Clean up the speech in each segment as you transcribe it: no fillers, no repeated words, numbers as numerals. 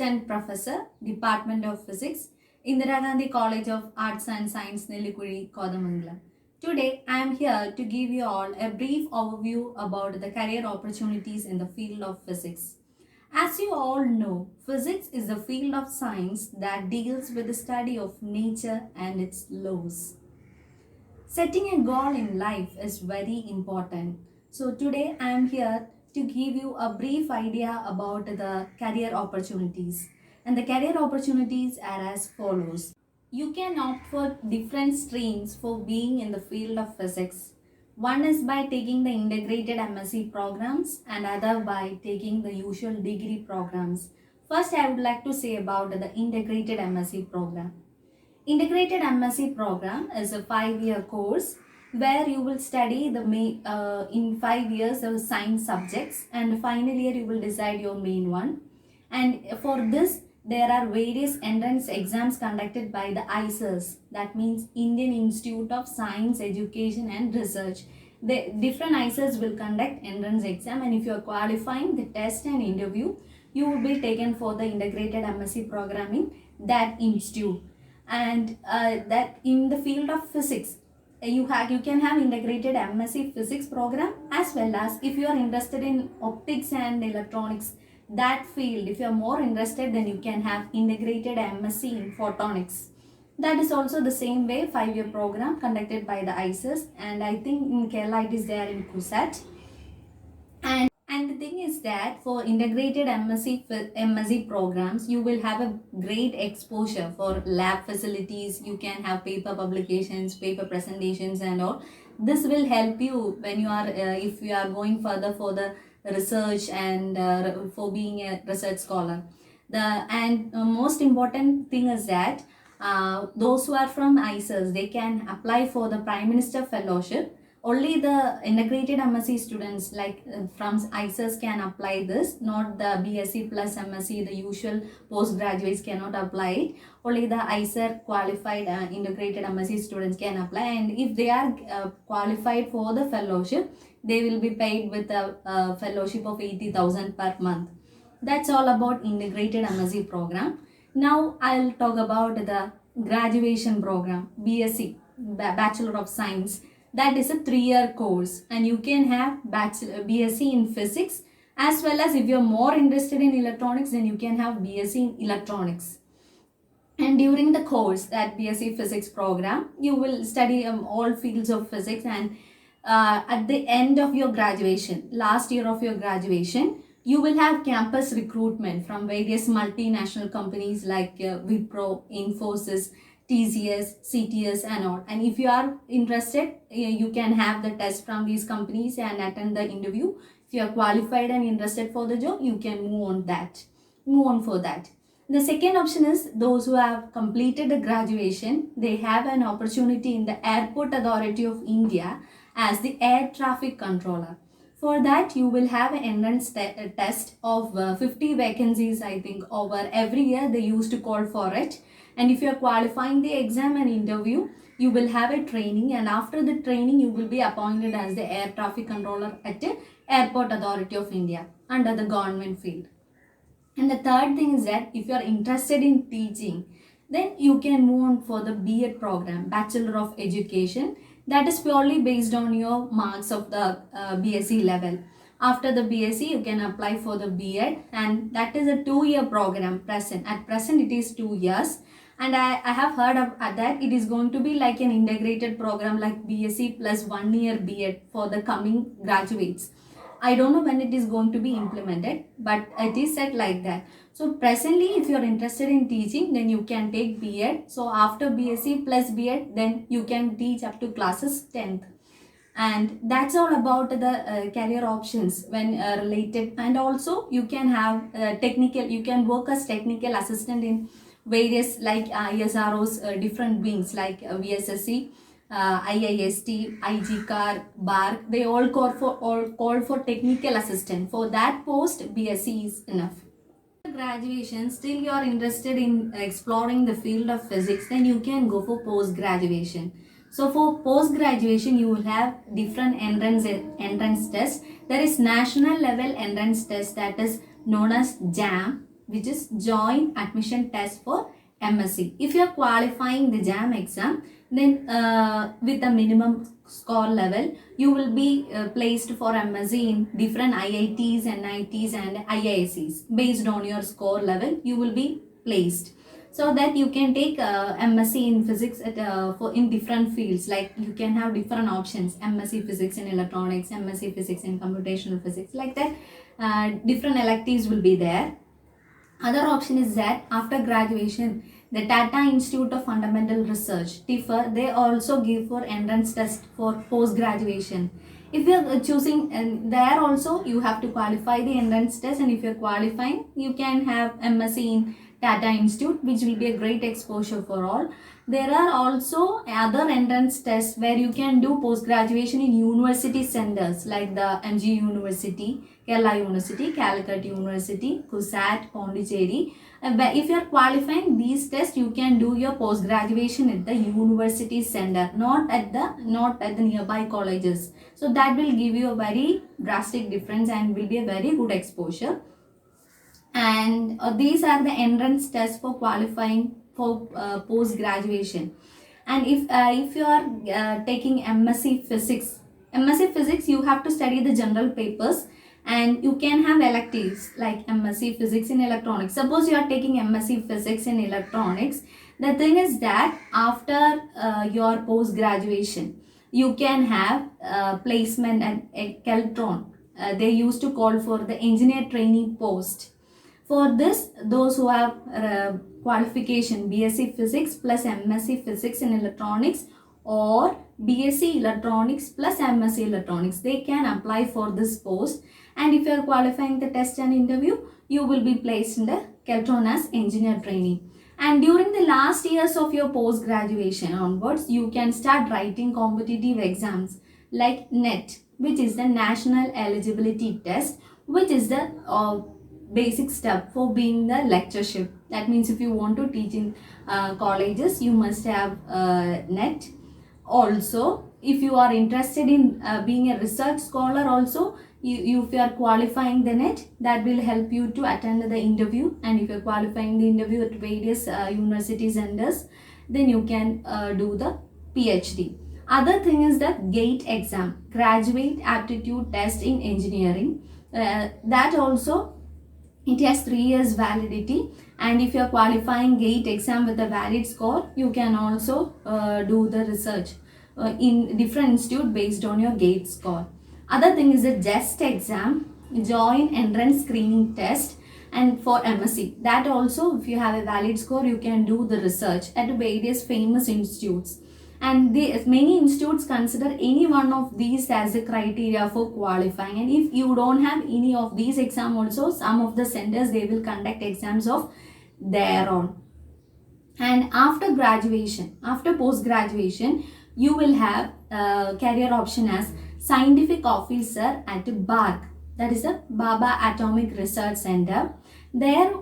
Assistant Professor, Department of Physics, Indira Gandhi College of Arts and Science, Nelikuri, Kodamangalam. Today, I am here to give you all a brief overview about the career opportunities in the field of physics. As you all know, physics is a field of science that deals with the study of nature and its laws. Setting a goal in life is very important. So today I am here to give you a brief idea about the career opportunities. And the career opportunities are as follows. You can opt for different streams for being in the field of physics. One is by taking the integrated MSc programs and other by taking the usual degree programs. First, I would like to say about the integrated MSc program. Integrated MSc program is a 5-year course where you will study in 5 years of science subjects, and the final year you will decide your main one. And for this, there are various entrance exams conducted by the ICES, that means Indian Institute of Science, Education and Research. The different ICES will conduct entrance exam, and if you are qualifying the test and interview, you will be taken for the integrated MSc program in that institute. And that in the field of physics, you can have integrated MSc physics program, as well as if you are interested in optics and electronics, that field, if you are more interested, then you can have integrated MSc in photonics. That is also the same way 5-year program conducted by the ICES, and I think in Kerala it is there in KUSAT. And the thing is that for integrated MSc programs, you will have a great exposure for lab facilities. You can have paper publications, paper presentations and all. This will help you when you are, if you are going further for the research and for being a research scholar. Most important thing is that those who are from ICES, they can apply for the Prime Minister Fellowship. Only the integrated MSc students from ICES can apply this, not the BSc plus MSc, the usual postgraduates cannot apply it. Only the ICER qualified integrated MSc students can apply, and if they are qualified for the fellowship, they will be paid with a fellowship of 80,000 per month. That's all about integrated MSc program. Now I'll talk about the graduation program, BSc, Bachelor of Science. That is a 3-year course, and you can have BSc in physics, as well as if you're more interested in electronics, then you can have BSc in electronics. And during the course, that BSc physics program, you will study all fields of physics, and at the end of your graduation, last year of your graduation, you will have campus recruitment from various multinational companies like Wipro, Infosys, TCS, CTS and all. And if you are interested, you can have the test from these companies and attend the interview. If you are qualified and interested for the job, you can move on for that. The second option is those who have completed the graduation, they have an opportunity in the Airport Authority of India as the air traffic controller. For that, you will have an entrance test of 50 vacancies, I think, over every year they used to call for it. And if you are qualifying the exam and interview, you will have a training, and after the training, you will be appointed as the air traffic controller at the Airport Authority of India under the government field. And the third thing is that if you are interested in teaching, then you can move on for the B.Ed program, Bachelor of Education. That is purely based on your marks of the BSc level. After the BSc, you can apply for the B.Ed, and that is a 2-year program. At present, it is 2 years. And I have heard of that it is going to be like an integrated program like BSc plus 1-year B.Ed for the coming graduates. I don't know when it is going to be implemented, but it is said like that. So presently, if you are interested in teaching, then you can take B.Ed. So after BSc plus B.Ed, then you can teach up to classes 10th. And that's all about the career options when related. And also you can have you can work as technical assistant in various like ISRO's different wings like VSSC, IIST, IGCAR, BARC. They all call for technical assistant. For that post, BSc is enough. Graduation, still you are interested in exploring the field of physics, then you can go for post graduation. So for post graduation, you will have different entrance tests. There is national level entrance test, that is known as JAM, which is joint admission test for MSc. If you are qualifying the JAM exam, then with a minimum score level, you will be placed for MSc in different IITs, NITs and IIScs. Based on your score level, you will be placed. So that you can take MSc in physics in different fields. Like you can have different options: MSc physics in electronics, MSc physics in computational physics, like that. Different electives will be there. Other option is that after graduation, the Tata Institute of Fundamental Research, TIFR, they also give for entrance test for post graduation. If you are choosing, and there also you have to qualify the entrance test, and if you are qualifying, you can have MSc in Tata Institute, which will be a great exposure for all. There are also other entrance tests where you can do post graduation in university centers like the MG University, Kerala University, Calicut University, CUSAT, Pondicherry. If you are qualifying these tests, you can do your post graduation at the university center, not at the nearby colleges. So that will give you a very drastic difference and will be a very good exposure. And these are the entrance tests for qualifying for post graduation. And if you are taking MSc physics, you have to study the general papers, and you can have electives like MSc physics in electronics. Suppose you are taking MSc physics in electronics, the thing is that after your post graduation, you can have placement at Keltron. They used to call for the engineer trainee post. For this, those who have qualification BSc Physics plus MSc Physics in Electronics or BSc Electronics plus MSc Electronics, they can apply for this post. And if you are qualifying the test and interview, you will be placed in the Keltron as engineer trainee. And during the last years of your post graduation onwards, you can start writing competitive exams like NET, which is the National Eligibility Test, which is the basic step for being the lectureship. That means if you want to teach in colleges, you must have NET. Also, if you are interested in being a research scholar also, if you are qualifying the NET, that will help you to attend the interview. And if you are qualifying the interview at various university centers, then you can do the PhD. Other thing is the GATE exam, Graduate Aptitude Test in Engineering. That also, it has 3 years validity, and if you are qualifying GATE exam with a valid score, you can also do the research in different institute based on your GATE score. Other thing is a JEST exam, Joint Entrance Screening Test, and for MSc. That also, if you have a valid score, you can do the research at various famous institutes. And many institutes consider any one of these as a criteria for qualifying. And if you don't have any of these exams also, some of the centers, they will conduct exams of their own. And after graduation, after post graduation, you will have career option as scientific officer at BARC, that is the Baba Atomic Research Center. There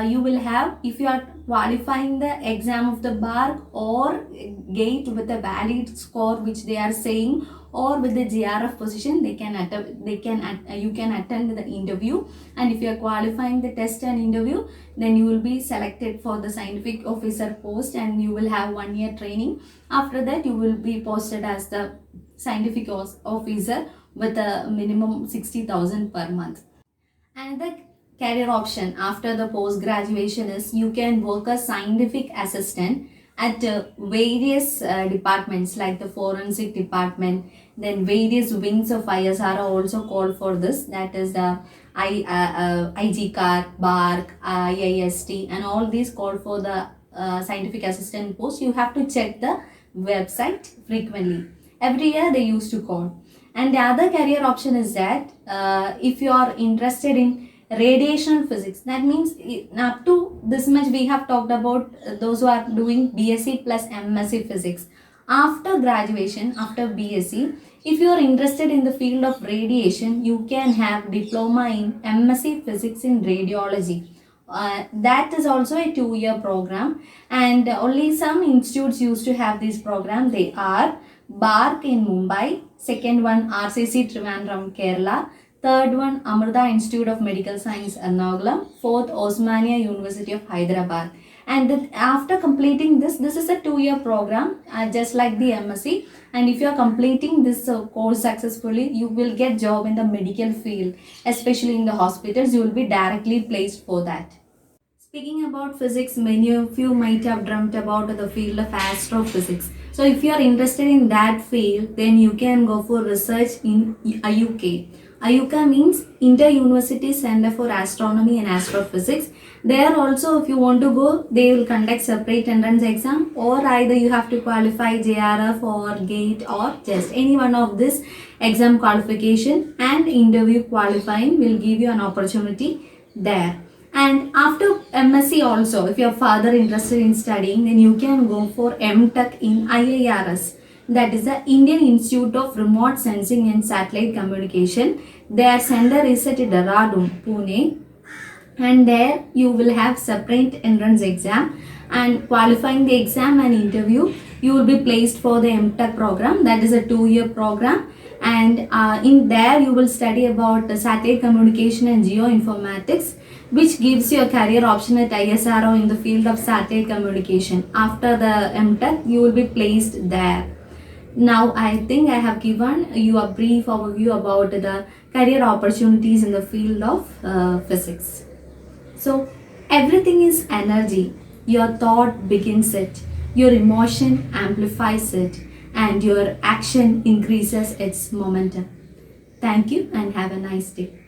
you will have, if you are qualifying the exam of the BARC or GATE with a valid score which they are saying, or with the GRF position, you can attend the interview. And if you are qualifying the test and interview, then you will be selected for the scientific officer post, and you will have 1 year training. After that, you will be posted as the scientific officer with a minimum 60,000 per month. Another career option after the post graduation is you can work as scientific assistant at various departments like the forensic department. Then various wings of ISR are also called for this, that is the IGCAR, BARC, IIST, and all these call for the scientific assistant post. You have to check the website frequently. Every year they used to call. And the other career option is that if you are interested in radiation physics, that means up to this much we have talked about those who are doing BSc plus MSc physics. After graduation, after BSc, if you are interested in the field of radiation, you can have diploma in MSc physics in radiology. That is also a 2-year program, and only some institutes used to have this program. They are BARC in Mumbai, second one RCC Trivandrum, Kerala, Third one, Amrita Institute of Medical Science, Ernakulam. Fourth, Osmania University of Hyderabad. And after completing this is a 2-year program, just like the MSc. And if you are completing this course successfully, you will get job in the medical field, especially in the hospitals. You will be directly placed for that. Speaking about physics, many of you might have dreamt about the field of astrophysics. So if you are interested in that field, then you can go for research in IUK. IUK means Inter-University Center for Astronomy and Astrophysics. There also, if you want to go, they will conduct separate entrance exam, or either you have to qualify JRF or GATE or just any one of this exam qualification, and interview qualifying will give you an opportunity there. And after MSc also, if you are further interested in studying, then you can go for MTech in IIRS. That is the Indian Institute of Remote Sensing and Satellite Communication. Their center is at Dehradun, Pune. And there you will have separate entrance exam, and qualifying the exam and interview, you will be placed for the MTech program. That is a 2-year program. And in there you will study about the satellite communication and geoinformatics, which gives you a career option at ISRO in the field of satellite communication. After the MTech, you will be placed there. Now, I think I have given you a brief overview about the career opportunities in the field of physics. So, everything is energy. Your thought begins it, your emotion amplifies it, and your action increases its momentum. Thank you and have a nice day.